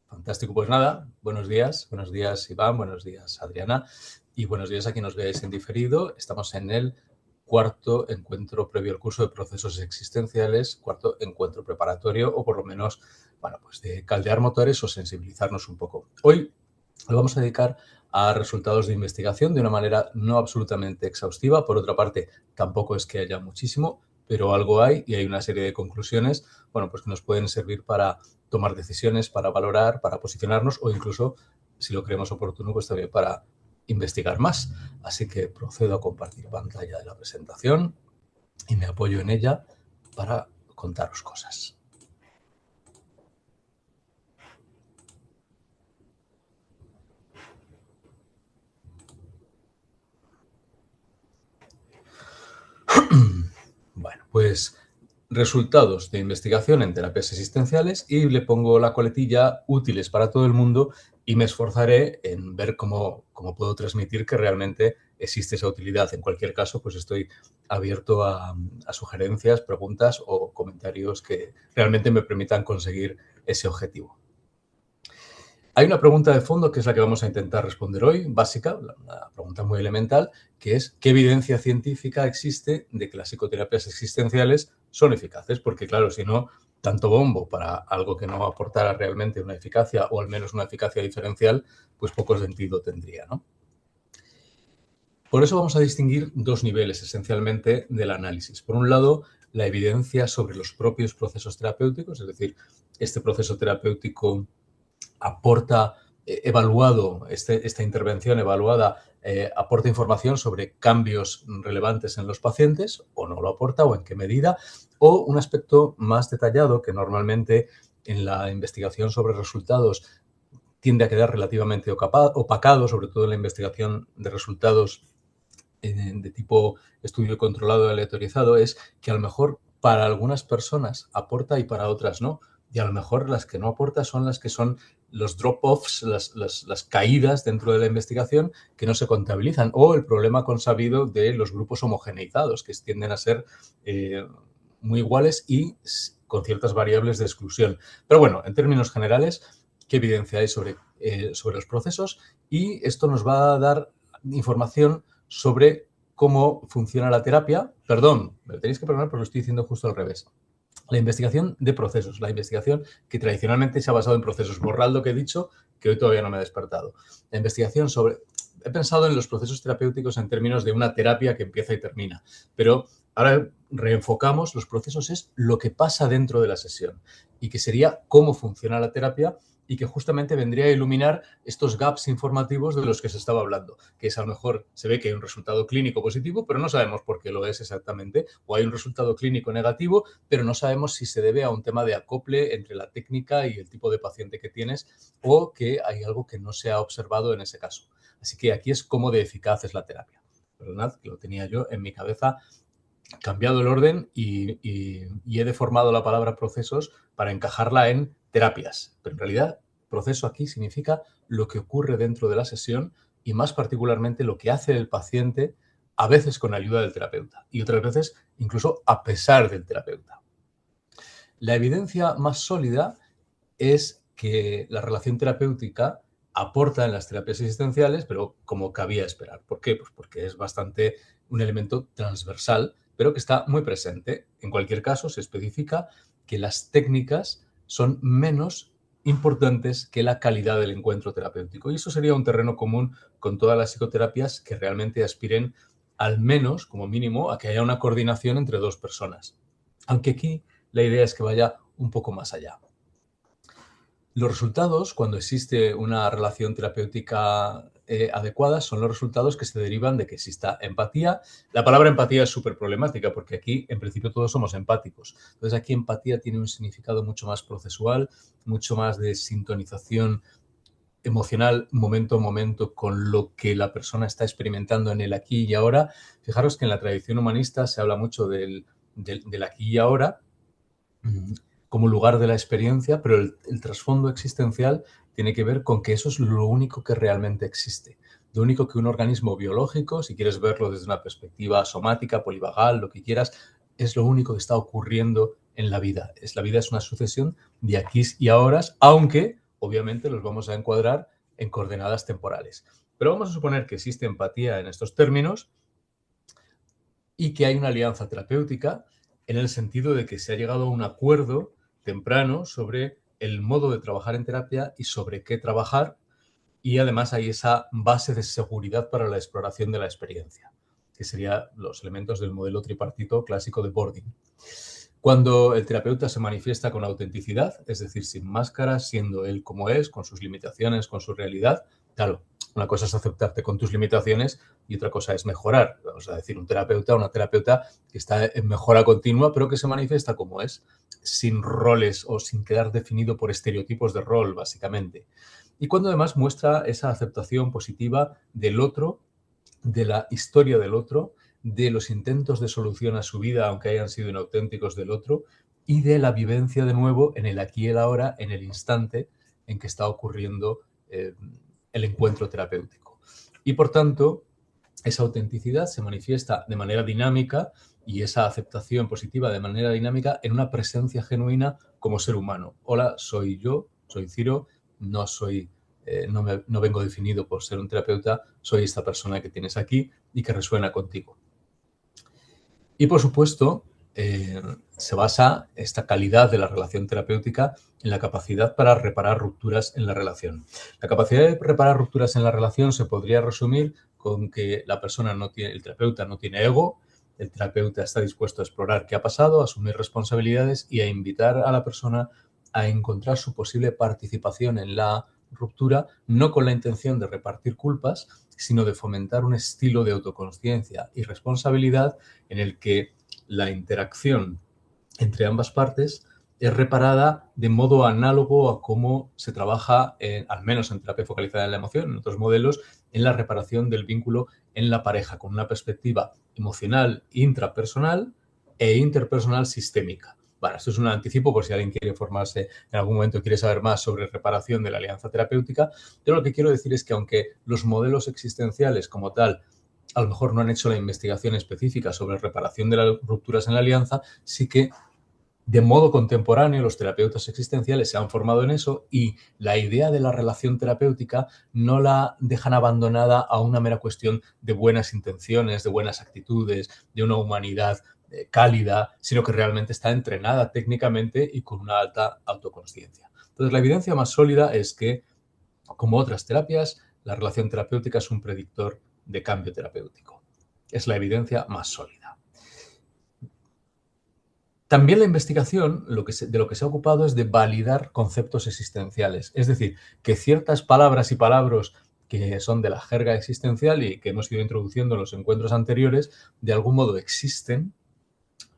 Fantástico, pues nada, buenos días Iván, buenos días Adriana y buenos días a quien nos veáis en diferido. Estamos en el cuarto encuentro previo al curso de procesos existenciales, cuarto encuentro preparatorio o por lo menos, bueno, pues de caldear motores o sensibilizarnos un poco. Hoy lo vamos a dedicar a resultados de investigación de una manera no absolutamente exhaustiva. Por otra parte, tampoco es que haya muchísimo, pero algo hay y hay una serie de conclusiones, bueno, pues que nos pueden servir para tomar decisiones, para valorar, para posicionarnos o incluso, si lo creemos oportuno, pues también para investigar más. Así que procedo a compartir pantalla de la presentación y me apoyo en ella para contaros cosas. Bueno, pues resultados de investigación en terapias existenciales y le pongo la coletilla útiles para todo el mundo y me esforzaré en ver cómo puedo transmitir que realmente existe esa utilidad. En cualquier caso, pues estoy abierto a sugerencias, preguntas o comentarios que realmente me permitan conseguir ese objetivo. Hay una pregunta de fondo que es la que vamos a intentar responder hoy, básica, una pregunta muy elemental, que es ¿qué evidencia científica existe de que las psicoterapias existenciales son eficaces? Porque claro, si no, tanto bombo para algo que no aportara realmente una eficacia o al menos una eficacia diferencial, pues poco sentido tendría, ¿no? Por eso vamos a distinguir dos niveles esencialmente del análisis. Por un lado, la evidencia sobre los propios procesos terapéuticos, es decir, este proceso terapéutico aporta, esta intervención evaluada aporta información sobre cambios relevantes en los pacientes o no lo aporta o en qué medida, o un aspecto más detallado que normalmente en la investigación sobre resultados tiende a quedar relativamente opacado, sobre todo en la investigación de resultados de tipo estudio controlado y aleatorizado, es que a lo mejor para algunas personas aporta y para otras no. Y a lo mejor las que no aporta son las que son los drop-offs, las caídas dentro de la investigación que no se contabilizan. O el problema consabido de los grupos homogeneizados, que tienden a ser muy iguales y con ciertas variables de exclusión. Pero bueno, en términos generales, ¿qué evidencia hay sobre los procesos? Y esto nos va a dar información sobre cómo funciona la terapia. Perdón, me tenéis que perdonar porque lo estoy diciendo justo al revés. La investigación de procesos, la investigación que tradicionalmente se ha basado en procesos. Borrad lo que he dicho, que hoy todavía no me he despertado. La investigación sobre... He pensado en los procesos terapéuticos en términos de una terapia que empieza y termina, pero ahora reenfocamos los procesos, es lo que pasa dentro de la sesión y que sería cómo funciona la terapia y que justamente vendría a iluminar estos gaps informativos de los que se estaba hablando, que es a lo mejor se ve que hay un resultado clínico positivo, pero no sabemos por qué lo es exactamente, o hay un resultado clínico negativo, pero no sabemos si se debe a un tema de acople entre la técnica y el tipo de paciente que tienes o que hay algo que no se ha observado en ese caso. Así que aquí es cómo de eficaz es la terapia. Perdonad, que lo tenía yo en mi cabeza cambiado el orden y he deformado la palabra procesos para encajarla en terapias. Pero en realidad, proceso aquí significa lo que ocurre dentro de la sesión y más particularmente lo que hace el paciente, a veces con ayuda del terapeuta y otras veces incluso a pesar del terapeuta. La evidencia más sólida es que la relación terapéutica aporta en las terapias existenciales, pero como cabía esperar. ¿Por qué? Pues porque es bastante un elemento transversal, pero que está muy presente. En cualquier caso, se especifica que las técnicas son menos importantes que la calidad del encuentro terapéutico. Y eso sería un terreno común con todas las psicoterapias que realmente aspiren al menos, como mínimo, a que haya una coordinación entre dos personas. Aunque aquí la idea es que vaya un poco más allá. Los resultados, cuando existe una relación terapéutica adecuada, son los resultados que se derivan de que exista empatía. La palabra empatía es súper problemática porque aquí, en principio, todos somos empáticos. Entonces, aquí empatía tiene un significado mucho más procesual, mucho más de sintonización emocional momento a momento con lo que la persona está experimentando en el aquí y ahora. Fijaros que en la tradición humanista se habla mucho del aquí y ahora, como lugar de la experiencia, pero el trasfondo existencial tiene que ver con que eso es lo único que realmente existe. Lo único que un organismo biológico, si quieres verlo desde una perspectiva somática, polivagal, lo que quieras, es lo único que está ocurriendo en la vida. La vida es una sucesión de aquís y ahoras, aunque obviamente los vamos a encuadrar en coordenadas temporales. Pero vamos a suponer que existe empatía en estos términos y que hay una alianza terapéutica en el sentido de que se ha llegado a un acuerdo temprano sobre el modo de trabajar en terapia y sobre qué trabajar, y además hay esa base de seguridad para la exploración de la experiencia, que serían los elementos del modelo tripartito clásico de Bordin. Cuando el terapeuta se manifiesta con autenticidad, es decir, sin máscaras, siendo él como es, con sus limitaciones, con su realidad, claro, una cosa es aceptarte con tus limitaciones y otra cosa es mejorar. Vamos a decir, un terapeuta o una terapeuta que está en mejora continua, pero que se manifiesta como es, sin roles o sin quedar definido por estereotipos de rol, básicamente. Y cuando además muestra esa aceptación positiva del otro, de la historia del otro, de los intentos de solución a su vida, aunque hayan sido inauténticos del otro, y de la vivencia de nuevo en el aquí y el ahora, en el instante en que está ocurriendo el encuentro terapéutico. Y por tanto, esa autenticidad se manifiesta de manera dinámica y esa aceptación positiva de manera dinámica en una presencia genuina como ser humano. Hola, soy yo, soy Ciro, no soy no vengo definido por ser un terapeuta, soy esta persona que tienes aquí y que resuena contigo. Y por supuesto, se basa esta calidad de la relación terapéutica en la capacidad para reparar rupturas en la relación. La capacidad de reparar rupturas en la relación se podría resumir con que la persona el terapeuta no tiene ego, el terapeuta está dispuesto a explorar qué ha pasado, a asumir responsabilidades y a invitar a la persona a encontrar su posible participación en la ruptura, no con la intención de repartir culpas, sino de fomentar un estilo de autoconsciencia y responsabilidad en el que la interacción entre ambas partes es reparada de modo análogo a cómo se trabaja, al menos en terapia focalizada en la emoción, en otros modelos, en la reparación del vínculo en la pareja, con una perspectiva emocional, intrapersonal e interpersonal sistémica. Bueno, esto es un anticipo por si alguien quiere formarse en algún momento, quiere saber más sobre reparación de la alianza terapéutica. Pero lo que quiero decir es que aunque los modelos existenciales como tal a lo mejor no han hecho la investigación específica sobre reparación de las rupturas en la alianza, sí que de modo contemporáneo los terapeutas existenciales se han formado en eso y la idea de la relación terapéutica no la dejan abandonada a una mera cuestión de buenas intenciones, de buenas actitudes, de una humanidad cálida, sino que realmente está entrenada técnicamente y con una alta autoconsciencia. Entonces, la evidencia más sólida es que, como otras terapias, la relación terapéutica es un predictor de cambio terapéutico. Es la evidencia más sólida. También la investigación de lo que se ha ocupado es de validar conceptos existenciales. Es decir, que ciertas palabras y palabras que son de la jerga existencial y que hemos ido introduciendo en los encuentros anteriores, de algún modo existen.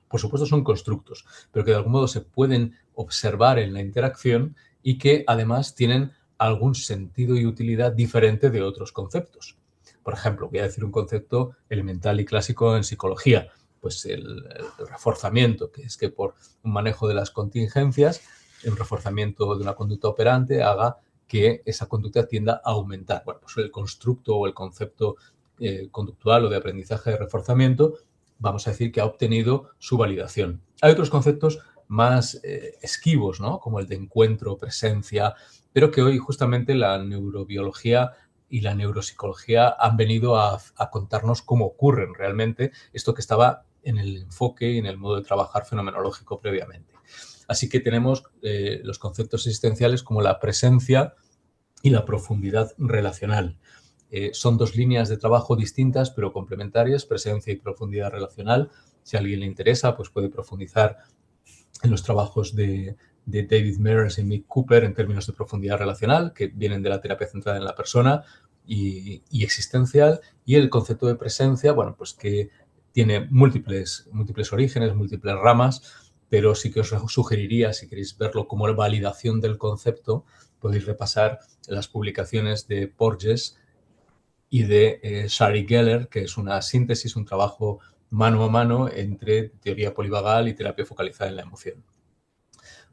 Por supuesto son constructos, pero que de algún modo se pueden observar en la interacción y que además tienen algún sentido y utilidad diferente de otros conceptos. Por ejemplo, voy a decir un concepto elemental y clásico en psicología, pues el reforzamiento, que es que por un manejo de las contingencias, el reforzamiento de una conducta operante haga que esa conducta tienda a aumentar. Bueno, pues el constructo o el concepto conductual o de aprendizaje de reforzamiento, vamos a decir que ha obtenido su validación. Hay otros conceptos más esquivos, ¿no? Como el de encuentro, presencia, pero que hoy justamente la neurobiología y la neuropsicología han venido a contarnos cómo ocurren realmente esto que estaba en el enfoque y en el modo de trabajar fenomenológico previamente. Así que tenemos los conceptos existenciales como la presencia y la profundidad relacional. Son dos líneas de trabajo distintas pero complementarias, presencia y profundidad relacional. Si a alguien le interesa, pues puede profundizar en los trabajos de David Mears y Mick Cooper en términos de profundidad relacional, que vienen de la terapia centrada en la persona y existencial, y el concepto de presencia, bueno, pues que tiene múltiples orígenes, múltiples ramas, pero sí que os sugeriría, si queréis verlo como validación del concepto, podéis repasar las publicaciones de Porges y de Shari Geller, que es una síntesis, un trabajo mano a mano entre teoría polivagal y terapia focalizada en la emoción.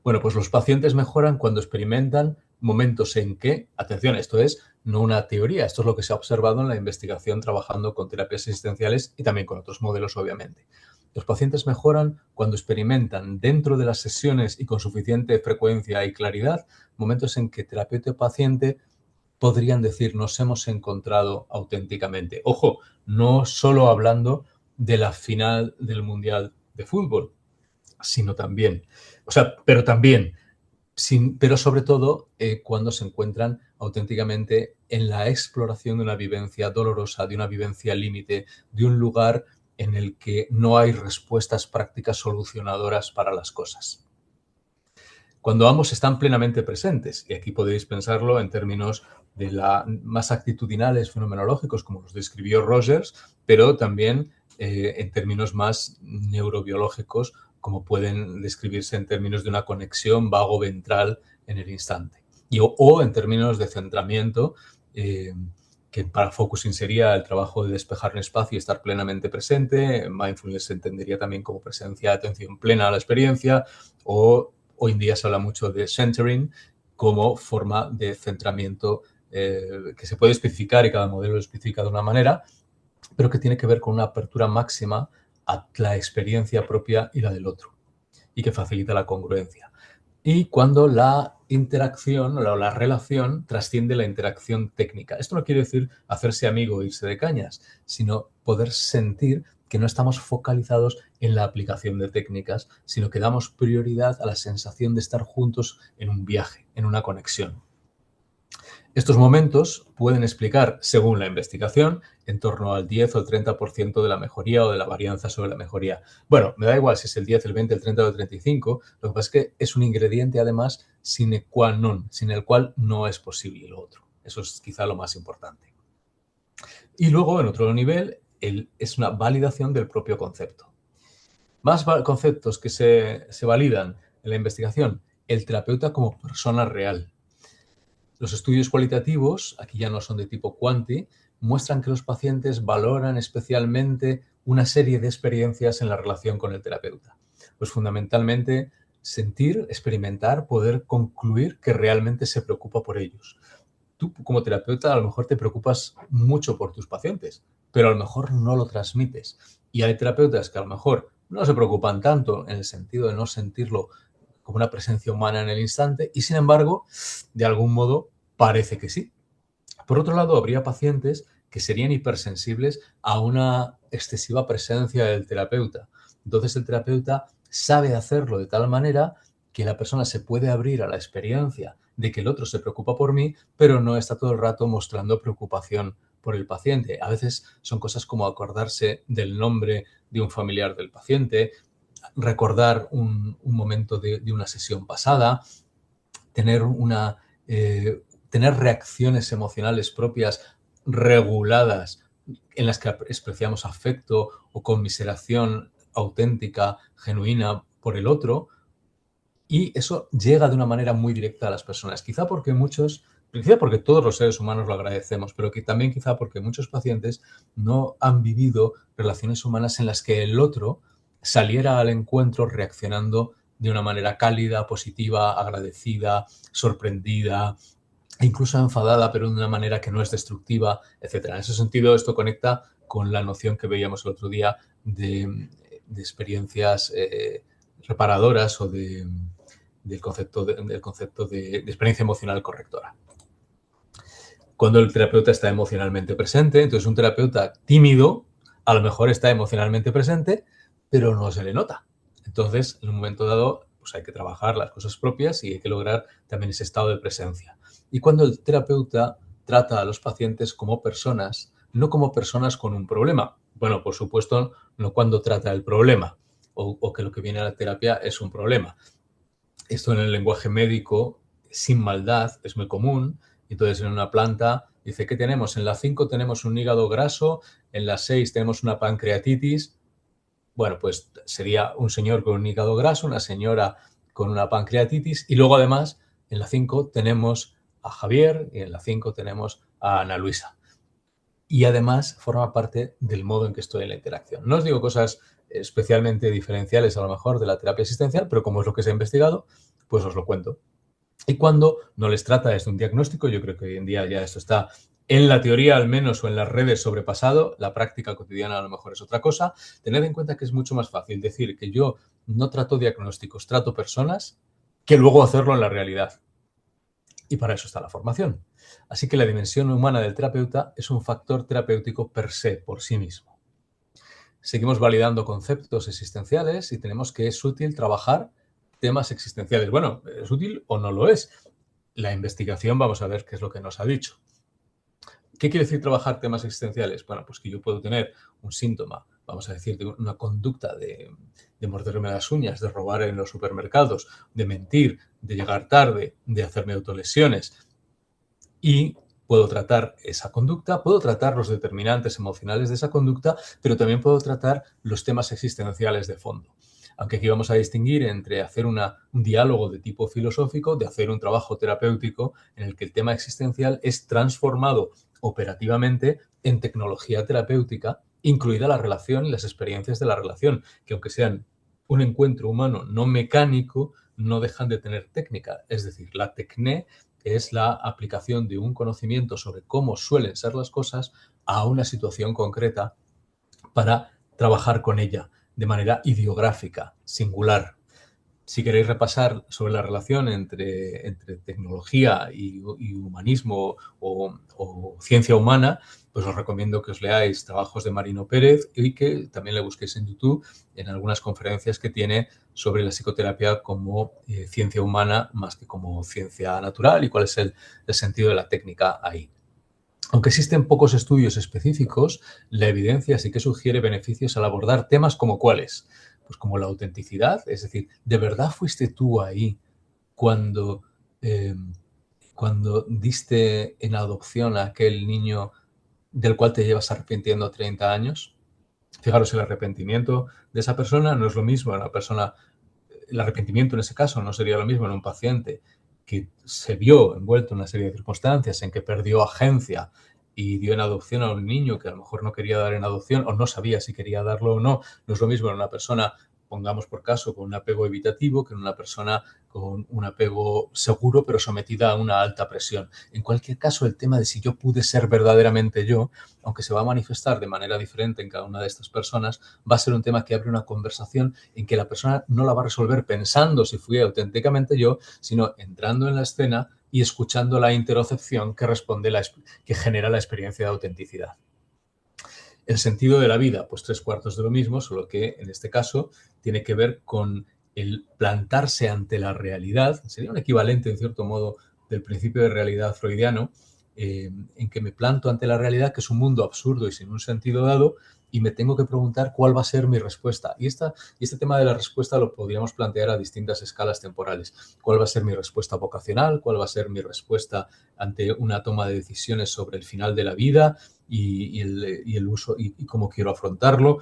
Bueno, pues los pacientes mejoran cuando experimentan momentos en que, atención, esto es no una teoría, esto es lo que se ha observado en la investigación trabajando con terapias existenciales y también con otros modelos, obviamente. Los pacientes mejoran cuando experimentan dentro de las sesiones y con suficiente frecuencia y claridad momentos en que terapeuta y paciente podrían decir nos hemos encontrado auténticamente. Ojo, no solo hablando de la final del Mundial de Fútbol, sino también, pero también, pero sobre todo cuando se encuentran auténticamente en la exploración de una vivencia dolorosa, de una vivencia límite, de un lugar en el que no hay respuestas prácticas solucionadoras para las cosas. Cuando ambos están plenamente presentes, y aquí podéis pensarlo en términos de más actitudinales, fenomenológicos, como los describió Rogers, pero también en términos más neurobiológicos, como pueden describirse en términos de una conexión vago-ventral en el instante. O en términos de centramiento, que para focusing sería el trabajo de despejar un espacio y estar plenamente presente. Mindfulness se entendería también como presencia de atención plena a la experiencia, o hoy en día se habla mucho de centering como forma de centramiento que se puede especificar y cada modelo lo especifica de una manera, pero que tiene que ver con una apertura máxima a la experiencia propia y la del otro y que facilita la congruencia. Y cuando la interacción o la relación trasciende la interacción técnica. Esto no quiere decir hacerse amigo e irse de cañas, sino poder sentir que no estamos focalizados en la aplicación de técnicas, sino que damos prioridad a la sensación de estar juntos en un viaje, en una conexión. Estos momentos pueden explicar, según la investigación, en torno al 10 o el 30% de la mejoría o de la varianza sobre la mejoría. Bueno, me da igual si es el 10, el 20, el 30 o el 35, lo que pasa es que es un ingrediente además sine qua non, sin el cual no es posible lo otro. Eso es quizá lo más importante. Y luego, en otro nivel, es una validación del propio concepto. Más conceptos que se validan en la investigación, el terapeuta como persona real. Los estudios cualitativos, aquí ya no son de tipo cuanti, muestran que los pacientes valoran especialmente una serie de experiencias en la relación con el terapeuta. Pues fundamentalmente sentir, experimentar, poder concluir que realmente se preocupa por ellos. Tú como terapeuta a lo mejor te preocupas mucho por tus pacientes, pero a lo mejor no lo transmites. Y hay terapeutas que a lo mejor no se preocupan tanto en el sentido de no sentirlo como una presencia humana en el instante y, sin embargo, de algún modo parece que sí. Por otro lado, habría pacientes que serían hipersensibles a una excesiva presencia del terapeuta. Entonces, el terapeuta sabe hacerlo de tal manera que la persona se puede abrir a la experiencia de que el otro se preocupa por mí, pero no está todo el rato mostrando preocupación por el paciente. A veces son cosas como acordarse del nombre de un familiar del paciente, recordar un momento de una sesión pasada, tener reacciones emocionales propias reguladas en las que expresamos afecto o conmiseración auténtica, genuina por el otro, y eso llega de una manera muy directa a las personas. Quizá porque todos los seres humanos lo agradecemos, pero que también quizá porque muchos pacientes no han vivido relaciones humanas en las que el otro saliera al encuentro reaccionando de una manera cálida, positiva, agradecida, sorprendida, incluso enfadada, pero de una manera que no es destructiva, etc. En ese sentido, esto conecta con la noción que veíamos el otro día de experiencias reparadoras o del concepto de experiencia emocional correctora. Cuando el terapeuta está emocionalmente presente, entonces un terapeuta tímido a lo mejor está emocionalmente presente, pero no se le nota. Entonces, en un momento dado, pues hay que trabajar las cosas propias y hay que lograr también ese estado de presencia. Y cuando el terapeuta trata a los pacientes como personas, no como personas con un problema. Bueno, por supuesto, no cuando trata el problema o que lo que viene a la terapia es un problema. Esto en el lenguaje médico, sin maldad, es muy común. Entonces, en una planta dice, ¿qué tenemos? En la 5 tenemos un hígado graso, en la 6 tenemos una pancreatitis. Bueno, pues sería un señor con un hígado graso, una señora con una pancreatitis y luego además en la 5 tenemos a Javier y en la 5 tenemos a Ana Luisa. Y además forma parte del modo en que estoy en la interacción. No os digo cosas especialmente diferenciales a lo mejor de la terapia asistencial, pero como es lo que se ha investigado, pues os lo cuento. Y cuando no les trata desde un diagnóstico, yo creo que hoy en día ya esto está en la teoría al menos o en las redes sobrepasado, la práctica cotidiana a lo mejor es otra cosa. Tened en cuenta que es mucho más fácil decir que yo no trato diagnósticos, trato personas, que luego hacerlo en la realidad. Y para eso está la formación. Así que la dimensión humana del terapeuta es un factor terapéutico per se, por sí mismo. Seguimos validando conceptos existenciales y tenemos que es útil trabajar temas existenciales. Bueno, ¿es útil o no lo es? La investigación, vamos a ver qué es lo que nos ha dicho. ¿Qué quiere decir trabajar temas existenciales? Bueno, pues que yo puedo tener un síntoma, vamos a decir, de una conducta de morderme las uñas, de robar en los supermercados, de mentir, de llegar tarde, de hacerme autolesiones, y puedo tratar esa conducta, puedo tratar los determinantes emocionales de esa conducta, pero también puedo tratar los temas existenciales de fondo. Aunque aquí vamos a distinguir entre hacer un diálogo de tipo filosófico, de hacer un trabajo terapéutico en el que el tema existencial es transformado operativamente en tecnología terapéutica, incluida la relación y las experiencias de la relación, que aunque sean un encuentro humano no mecánico, no dejan de tener técnica. Es decir, la tecné es la aplicación de un conocimiento sobre cómo suelen ser las cosas a una situación concreta para trabajar con ella de manera ideográfica, singular. Si queréis repasar sobre la relación entre tecnología y humanismo o ciencia humana, pues os recomiendo que os leáis trabajos de Marino Pérez y que también le busquéis en YouTube en algunas conferencias que tiene sobre la psicoterapia como ciencia humana más que como ciencia natural y cuál es el sentido de la técnica ahí. Aunque existen pocos estudios específicos, la evidencia sí que sugiere beneficios al abordar temas como cuáles, pues como la autenticidad, es decir, ¿de verdad fuiste tú ahí cuando, eh, cuando diste en adopción a aquel niño del cual te llevas arrepintiendo 30 años? Fijaros, el arrepentimiento de esa persona no es lo mismo en una persona, el arrepentimiento en ese caso no sería lo mismo en un paciente que se vio envuelto en una serie de circunstancias en que perdió agencia y dio en adopción a un niño que a lo mejor no quería dar en adopción o no sabía si quería darlo o no. No es lo mismo en una persona, pongamos por caso, con un apego evitativo que en una persona con un apego seguro pero sometida a una alta presión. En cualquier caso, el tema de si yo pude ser verdaderamente yo, aunque se va a manifestar de manera diferente en cada una de estas personas, va a ser un tema que abre una conversación en que la persona no la va a resolver pensando si fui auténticamente yo, sino entrando en la escena y escuchando la interocepción que responde, que genera la experiencia de autenticidad. El sentido de la vida, pues 3/4 de lo mismo, solo que en este caso tiene que ver con el plantarse ante la realidad. Sería un equivalente, en cierto modo, del principio de realidad freudiano, en que me planto ante la realidad, que es un mundo absurdo y sin un sentido dado, y me tengo que preguntar cuál va a ser mi respuesta. Y este tema de la respuesta lo podríamos plantear a distintas escalas temporales. ¿Cuál va a ser mi respuesta vocacional? ¿Cuál va a ser mi respuesta ante una toma de decisiones sobre el final de la vida y el uso y cómo quiero afrontarlo?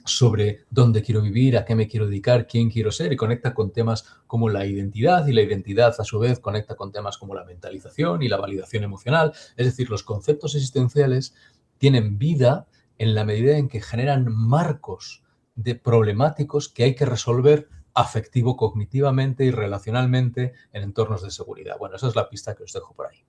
Sobre dónde quiero vivir, a qué me quiero dedicar, quién quiero ser, y conecta con temas como la identidad, y la identidad a su vez conecta con temas como la mentalización y la validación emocional. Es decir, los conceptos existenciales tienen vida en la medida en que generan marcos de problemáticos que hay que resolver afectivo-cognitivamente y relacionalmente en entornos de seguridad. Bueno, esa es la pista que os dejo por ahí.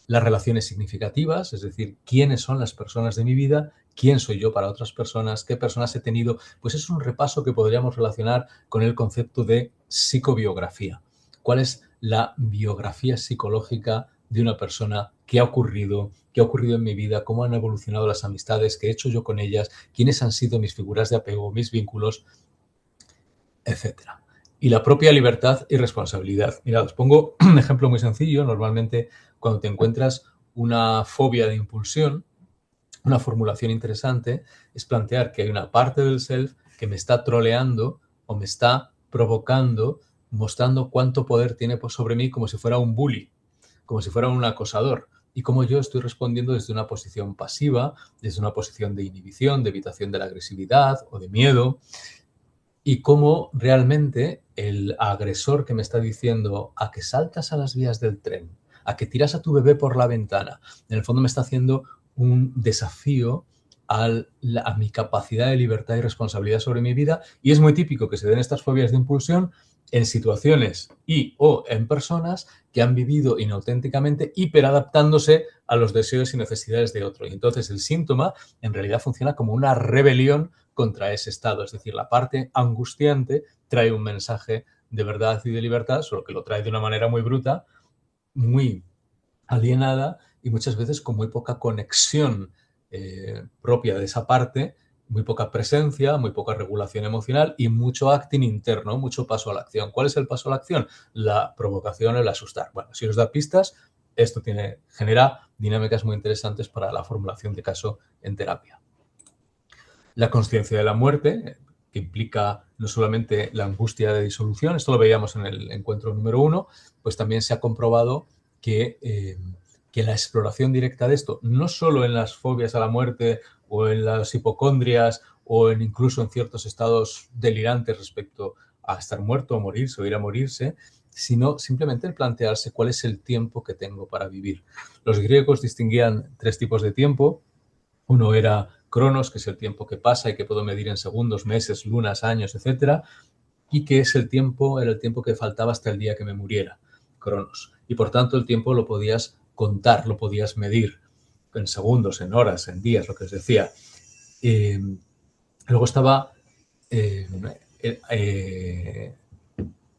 Las relaciones significativas, es decir, quiénes son las personas de mi vida, quién soy yo para otras personas, qué personas he tenido, pues es un repaso que podríamos relacionar con el concepto de psicobiografía. ¿Cuál es la biografía psicológica de una persona? ¿Qué ha ocurrido? ¿Qué ha ocurrido en mi vida? ¿Cómo han evolucionado las amistades? ¿Qué he hecho yo con ellas? ¿Quiénes han sido mis figuras de apego, mis vínculos? Etcétera. Y la propia libertad y responsabilidad. Mirad, os pongo un ejemplo muy sencillo. Normalmente, cuando te encuentras una fobia de impulsión, una formulación interesante es plantear que hay una parte del self que me está troleando o me está provocando, mostrando cuánto poder tiene sobre mí como si fuera un bully, como si fuera un acosador. Y como yo estoy respondiendo desde una posición pasiva, desde una posición de inhibición, de evitación de la agresividad o de miedo, y cómo realmente el agresor que me está diciendo a que saltas a las vías del tren, a que tiras a tu bebé por la ventana, en el fondo me está haciendo un desafío a mi capacidad de libertad y responsabilidad sobre mi vida, y es muy típico que se den estas fobias de impulsión en situaciones y o en personas que han vivido inauténticamente hiperadaptándose a los deseos y necesidades de otro. Y entonces el síntoma en realidad funciona como una rebelión contra ese estado. Es decir, la parte angustiante trae un mensaje de verdad y de libertad, solo que lo trae de una manera muy bruta, muy alienada y muchas veces con muy poca conexión propia de esa parte, muy poca presencia, muy poca regulación emocional y mucho acting interno, mucho paso a la acción. ¿Cuál es el paso a la acción? La provocación, el asustar. Bueno, si os da pistas, esto genera dinámicas muy interesantes para la formulación de caso en terapia. La consciencia de la muerte, que implica no solamente la angustia de disolución, esto lo veíamos en el encuentro número 1, pues también se ha comprobado que la exploración directa de esto, no solo en las fobias a la muerte o en las hipocondrias o incluso en ciertos estados delirantes respecto a estar muerto o morirse o ir a morirse, sino simplemente el plantearse cuál es el tiempo que tengo para vivir. Los griegos distinguían 3 tipos de tiempo. Uno era cronos, que es el tiempo que pasa y que puedo medir en segundos, meses, lunas, años, etcétera, y que es era el tiempo que faltaba hasta el día que me muriera, cronos. Y por tanto el tiempo lo podías contar, lo podías medir en segundos, en horas, en días, lo que os decía. Luego estaba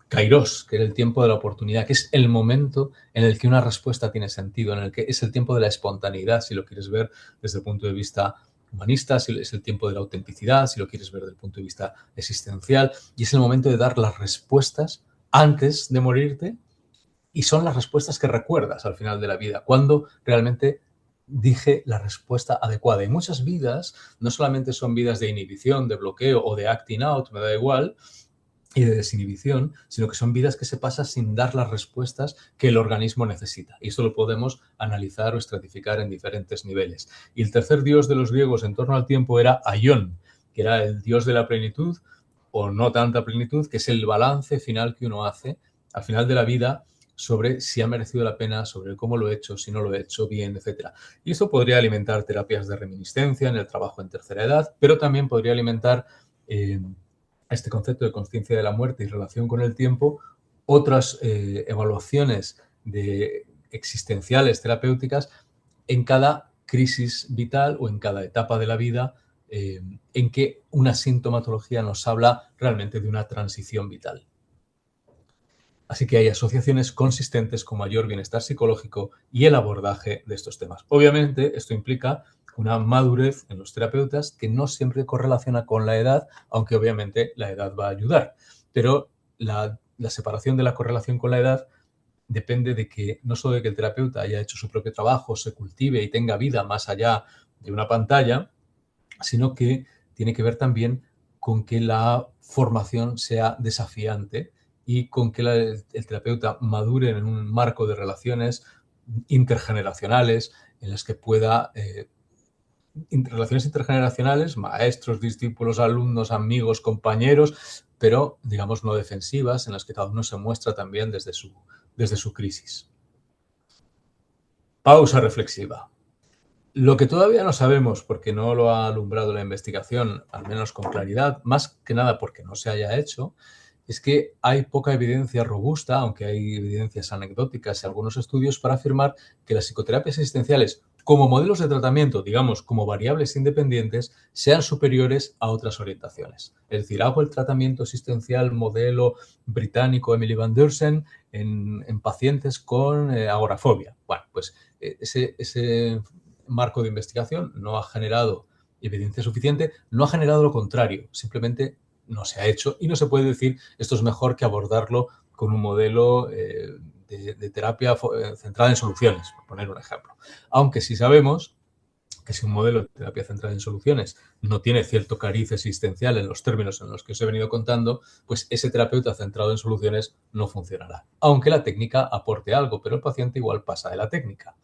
Kairos, que era el tiempo de la oportunidad, que es el momento en el que una respuesta tiene sentido, en el que es el tiempo de la espontaneidad, si lo quieres ver desde el punto de vista humanista, si es el tiempo de la autenticidad, si lo quieres ver desde el punto de vista existencial, y es el momento de dar las respuestas antes de morirte, y son las respuestas que recuerdas al final de la vida, cuando realmente dije la respuesta adecuada. Y muchas vidas no solamente son vidas de inhibición, de bloqueo o de acting out, me da igual, y de desinhibición, sino que son vidas que se pasan sin dar las respuestas que el organismo necesita. Y esto lo podemos analizar o estratificar en diferentes niveles. Y el tercer dios de los griegos en torno al tiempo era Aion, que era el dios de la plenitud o no tanta plenitud, que es el balance final que uno hace al final de la vida sobre si ha merecido la pena, sobre cómo lo he hecho, si no lo he hecho bien, etc. Y esto podría alimentar terapias de reminiscencia en el trabajo en tercera edad, pero también podría alimentar este concepto de conciencia de la muerte y relación con el tiempo, otras evaluaciones existenciales, terapéuticas, en cada crisis vital o en cada etapa de la vida en que una sintomatología nos habla realmente de una transición vital. Así que hay asociaciones consistentes con mayor bienestar psicológico y el abordaje de estos temas. Obviamente, esto implica una madurez en los terapeutas que no siempre correlaciona con la edad, aunque obviamente la edad va a ayudar. Pero la separación de la correlación con la edad depende de que no solo de que el terapeuta haya hecho su propio trabajo, se cultive y tenga vida más allá de una pantalla, sino que tiene que ver también con que la formación sea desafiante y con que el terapeuta madure en un marco de relaciones intergeneracionales en las que pueda relaciones intergeneracionales, maestros, discípulos, alumnos, amigos, compañeros, pero digamos no defensivas, en las que cada uno se muestra también desde su crisis. Pausa reflexiva. Lo que todavía no sabemos, porque no lo ha alumbrado la investigación, al menos con claridad, más que nada porque no se haya hecho, es que hay poca evidencia robusta, aunque hay evidencias anecdóticas y algunos estudios para afirmar que las psicoterapias existenciales, como modelos de tratamiento, digamos, como variables independientes, sean superiores a otras orientaciones. Es decir, hago el tratamiento existencial modelo británico Emily Van Deurzen en pacientes con agorafobia. Bueno, pues ese marco de investigación no ha generado evidencia suficiente, no ha generado lo contrario, simplemente no se ha hecho y no se puede decir esto es mejor que abordarlo con un modelo de terapia centrada en soluciones, por poner un ejemplo. Aunque sí sabemos que si un modelo de terapia centrada en soluciones no tiene cierto cariz existencial en los términos en los que os he venido contando, pues ese terapeuta centrado en soluciones no funcionará. Aunque la técnica aporte algo, pero el paciente igual pasa de la técnica.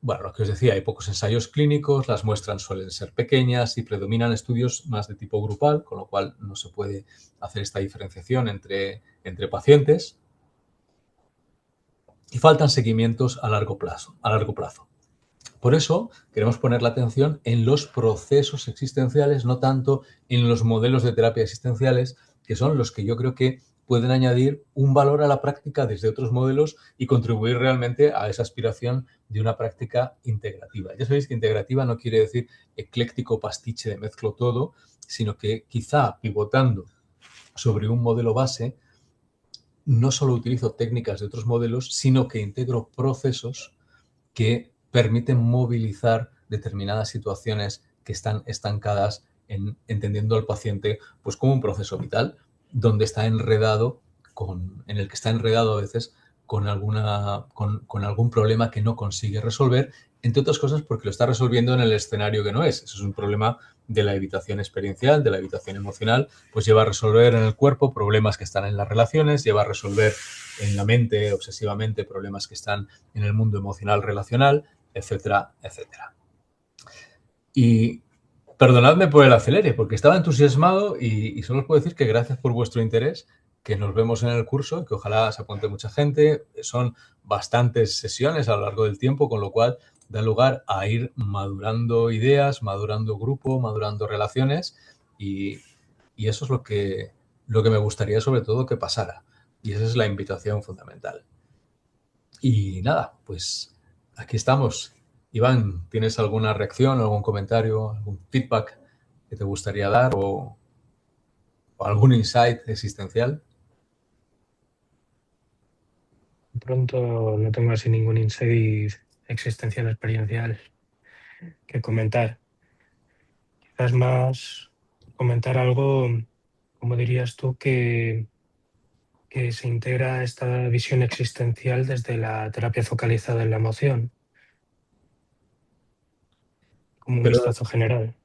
Bueno, lo que os decía, hay pocos ensayos clínicos, las muestras suelen ser pequeñas y predominan estudios más de tipo grupal, con lo cual no se puede hacer esta diferenciación entre pacientes. Y faltan seguimientos a largo plazo. Por eso queremos poner la atención en los procesos existenciales, no tanto en los modelos de terapia existenciales, que son los que yo creo que pueden añadir un valor a la práctica desde otros modelos y contribuir realmente a esa aspiración de una práctica integrativa. Ya sabéis que integrativa no quiere decir ecléctico pastiche de mezclo todo, sino que quizá pivotando sobre un modelo base, no solo utilizo técnicas de otros modelos, sino que integro procesos que permiten movilizar determinadas situaciones que están estancadas en entendiendo al paciente pues como un proceso vital, donde está enredado en el que está enredado a veces con algún problema que no consigue resolver, entre otras cosas porque lo está resolviendo en el escenario que no es. Eso es un problema de la evitación experiencial, de la evitación emocional, pues lleva a resolver en el cuerpo problemas que están en las relaciones, lleva a resolver en la mente obsesivamente problemas que están en el mundo emocional relacional, etcétera, etcétera. Y perdonadme por el acelere, porque estaba entusiasmado y solo os puedo decir que gracias por vuestro interés, que nos vemos en el curso, que ojalá se apunte mucha gente. Son bastantes sesiones a lo largo del tiempo, con lo cual da lugar a ir madurando ideas, madurando grupo, madurando relaciones y eso es lo que me gustaría sobre todo que pasara. Y esa es la invitación fundamental. Y nada, pues aquí estamos. Iván, ¿tienes alguna reacción, algún comentario, algún feedback que te gustaría dar o algún insight existencial? Pronto no tengo así ningún insight existencial experiencial que comentar. Quizás más comentar algo, como dirías tú, que se integra esta visión existencial desde la terapia focalizada en la emoción, como un Pero vistazo general.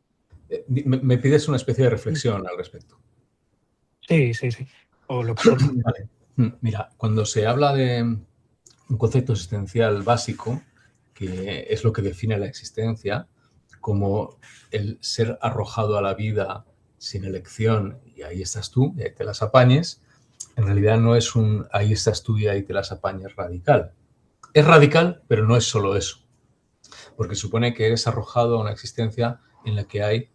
me pides una especie de reflexión al respecto. Sí, sí, sí. O lo que surja. Vale. Mira, cuando se habla de un concepto existencial básico, que es lo que define la existencia, como el ser arrojado a la vida sin elección y ahí estás tú, y ahí te las apañes, en realidad no es un ahí estás tú y ahí te las apañes radical. Es radical, pero no es solo eso, porque supone que eres arrojado a una existencia en la que hay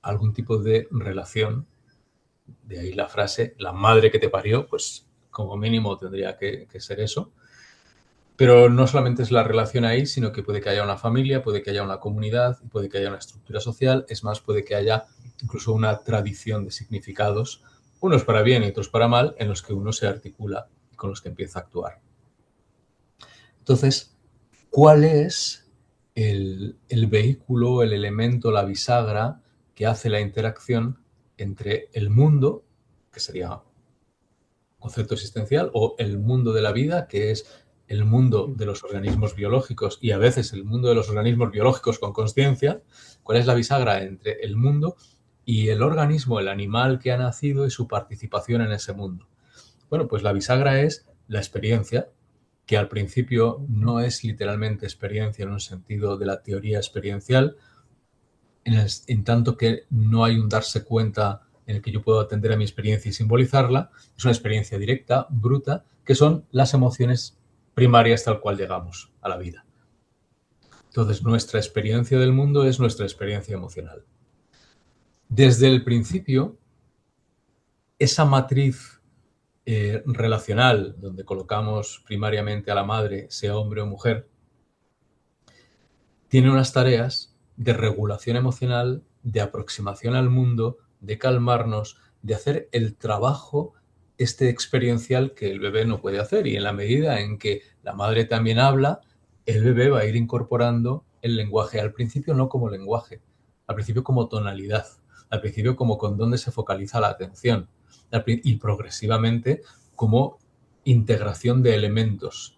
algún tipo de relación, de ahí la frase, la madre que te parió, pues como mínimo tendría que ser eso, pero no solamente es la relación ahí, sino que puede que haya una familia, puede que haya una comunidad, puede que haya una estructura social, es más, puede que haya incluso una tradición de significados, unos para bien y otros para mal, en los que uno se articula y con los que empieza a actuar. Entonces, ¿cuál es el vehículo, el elemento, la bisagra que hace la interacción entre el mundo, que sería concepto existencial, o el mundo de la vida, que es el mundo de los organismos biológicos y a veces el mundo de los organismos biológicos con consciencia? ¿Cuál es la bisagra entre el mundo y el organismo, el animal que ha nacido y su participación en ese mundo? Bueno, pues la bisagra es la experiencia, que al principio no es literalmente experiencia en un sentido de la teoría experiencial, en tanto que no hay un darse cuenta en el que yo puedo atender a mi experiencia y simbolizarla. Es una experiencia directa, bruta, que son las emociones primarias tal cual llegamos a la vida. Entonces, nuestra experiencia del mundo es nuestra experiencia emocional. Desde el principio, esa matriz relacional, donde colocamos primariamente a la madre, sea hombre o mujer, tiene unas tareas de regulación emocional, de aproximación al mundo, de calmarnos, de hacer el trabajo experiencial que el bebé no puede hacer. Y en la medida en que la madre también habla, el bebé va a ir incorporando el lenguaje, al principio no como lenguaje, al principio como tonalidad, al principio como con dónde se focaliza la atención y progresivamente como integración de elementos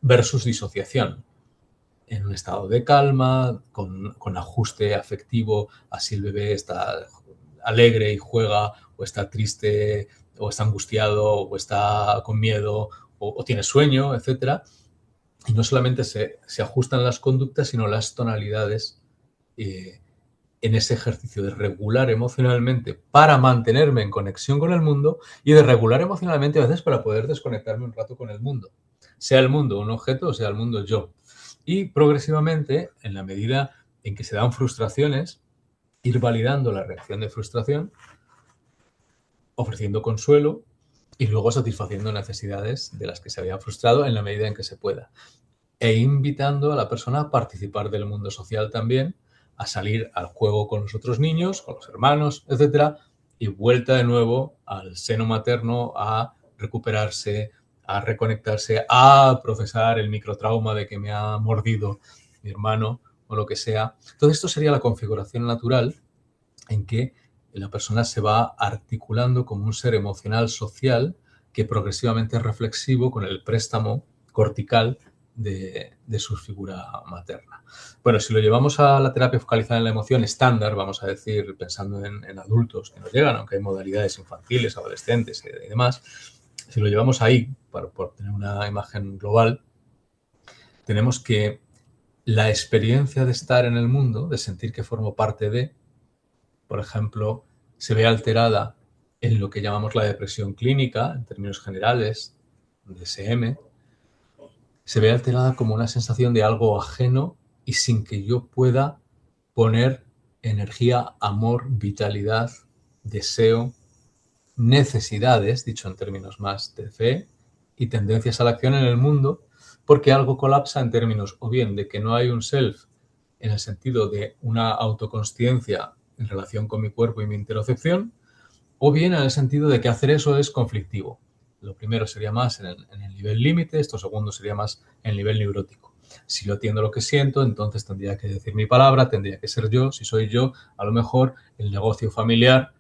versus disociación en un estado de calma, con ajuste afectivo, así el bebé está alegre y juega, o está triste, o está angustiado, o está con miedo, o tiene sueño, etcétera. Y no solamente se ajustan las conductas, sino las tonalidades eh, en ese ejercicio de regular emocionalmente para mantenerme en conexión con el mundo y de regular emocionalmente a veces para poder desconectarme un rato con el mundo. Sea el mundo un objeto o sea el mundo yo. Y progresivamente, en la medida en que se dan frustraciones, ir validando la reacción de frustración ofreciendo consuelo y luego satisfaciendo necesidades de las que se había frustrado en la medida en que se pueda. E invitando a la persona a participar del mundo social también, a salir al juego con los otros niños, con los hermanos, etcétera, y vuelta de nuevo al seno materno a recuperarse, a reconectarse, a procesar el microtrauma de que me ha mordido mi hermano o lo que sea. Todo esto sería la configuración natural en que la persona se va articulando como un ser emocional social que progresivamente es reflexivo con el préstamo cortical de su figura materna. Bueno, si lo llevamos a la terapia focalizada en la emoción estándar, vamos a decir, pensando en adultos que nos llegan, aunque hay modalidades infantiles, adolescentes y demás, si lo llevamos ahí, por tener una imagen global, tenemos que la experiencia de estar en el mundo, de sentir que formo parte de, por ejemplo, se ve alterada en lo que llamamos la depresión clínica, en términos generales, DSM, se ve alterada como una sensación de algo ajeno y sin que yo pueda poner energía, amor, vitalidad, deseo, necesidades, dicho en términos más de fe, y tendencias a la acción en el mundo, porque algo colapsa en términos o bien de que no hay un self en el sentido de una autoconsciencia en relación con mi cuerpo y mi interocepción, o bien en el sentido de que hacer eso es conflictivo. Lo primero sería más en el nivel límite, esto segundo sería más en el nivel neurótico. Si yo atiendo lo que siento, entonces tendría que decir mi palabra, tendría que ser yo. Si soy yo, a lo mejor el negocio familiar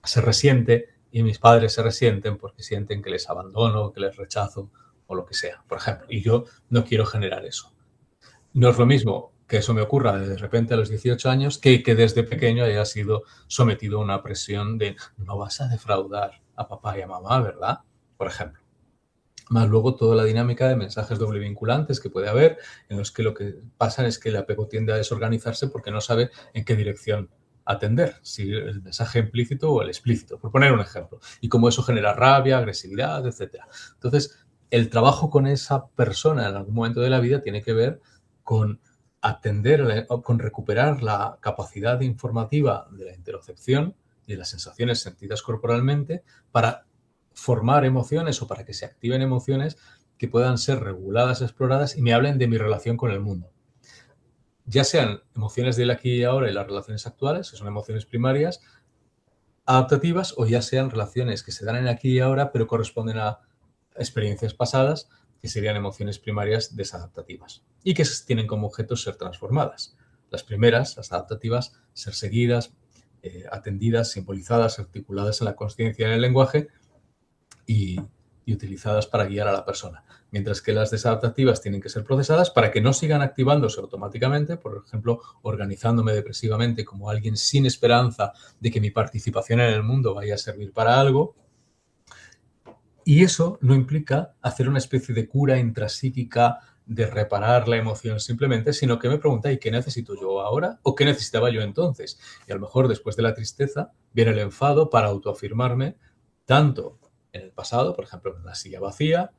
se resiente y mis padres se resienten porque sienten que les abandono, que les rechazo o lo que sea, por ejemplo. Y yo no quiero generar eso. No es lo mismo que eso me ocurra de repente a los 18 años que desde pequeño haya sido sometido a una presión de no vas a defraudar a papá y a mamá, ¿verdad? Por ejemplo. Más luego toda la dinámica de mensajes doble vinculantes que puede haber, en los que lo que pasa es que el apego tiende a desorganizarse porque no sabe en qué dirección atender, si el mensaje implícito o el explícito, por poner un ejemplo. Y cómo eso genera rabia, agresividad, etcétera. Entonces, el trabajo con esa persona en algún momento de la vida tiene que ver con atender, con recuperar la capacidad informativa de la interocepción y de las sensaciones sentidas corporalmente para formar emociones o para que se activen emociones que puedan ser reguladas, exploradas y me hablen de mi relación con el mundo. Ya sean emociones del aquí y ahora y las relaciones actuales, que son emociones primarias, adaptativas, o ya sean relaciones que se dan en aquí y ahora, pero corresponden a experiencias pasadas, que serían emociones primarias desadaptativas y que tienen como objeto ser transformadas. Las primeras, las adaptativas, ser seguidas, atendidas, simbolizadas, articuladas en la consciencia y en el lenguaje, y utilizadas para guiar a la persona. Mientras que las desadaptativas tienen que ser procesadas para que no sigan activándose automáticamente, por ejemplo, organizándome depresivamente como alguien sin esperanza de que mi participación en el mundo vaya a servir para algo. Y eso no implica hacer una especie de cura intrapsíquica de reparar la emoción simplemente, sino que me pregunta, ¿y qué necesito yo ahora? ¿O qué necesitaba yo entonces? Y a lo mejor después de la tristeza viene el enfado para autoafirmarme tanto en el pasado, por ejemplo, en la silla vacía,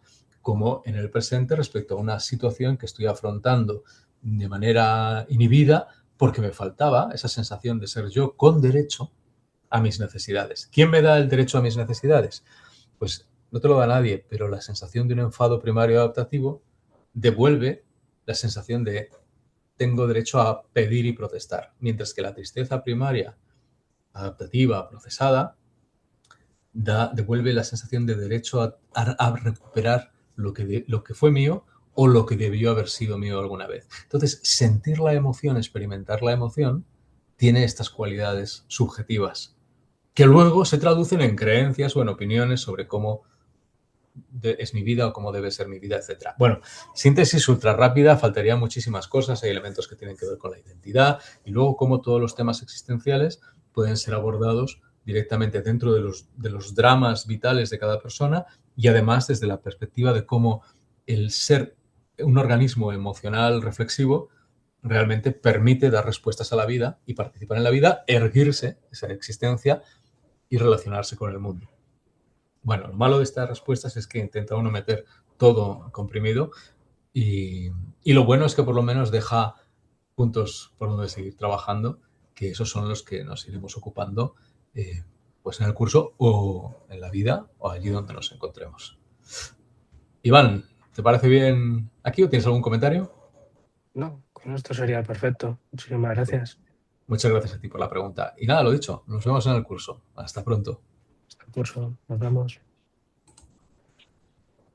como en el presente respecto a una situación que estoy afrontando de manera inhibida porque me faltaba esa sensación de ser yo con derecho a mis necesidades. ¿Quién me da el derecho a mis necesidades? Pues no te lo da nadie, pero la sensación de un enfado primario adaptativo devuelve la sensación de tengo derecho a pedir y protestar, mientras que la tristeza primaria adaptativa procesada devuelve la sensación de derecho a recuperar lo que fue mío o lo que debió haber sido mío alguna vez. Entonces, sentir la emoción, experimentar la emoción, tiene estas cualidades subjetivas que luego se traducen en creencias o en opiniones sobre cómo es mi vida o cómo debe ser mi vida, etc. Bueno, síntesis ultra rápida, faltarían muchísimas cosas, hay elementos que tienen que ver con la identidad y luego cómo todos los temas existenciales pueden ser abordados directamente dentro de los dramas vitales de cada persona y además desde la perspectiva de cómo el ser un organismo emocional reflexivo realmente permite dar respuestas a la vida y participar en la vida, erguirse esa existencia y relacionarse con el mundo. Bueno, lo malo de estas respuestas es que intenta uno meter todo comprimido y lo bueno es que por lo menos deja puntos por donde seguir trabajando, que esos son los que nos iremos ocupando pues en el curso o en la vida o allí donde nos encontremos. Iván, ¿te parece bien aquí o tienes algún comentario? No, con esto sería perfecto. Muchísimas gracias. Muchas gracias a ti por la pregunta. Y nada, lo dicho, nos vemos en el curso. Hasta pronto. Hasta el curso. Nos vemos.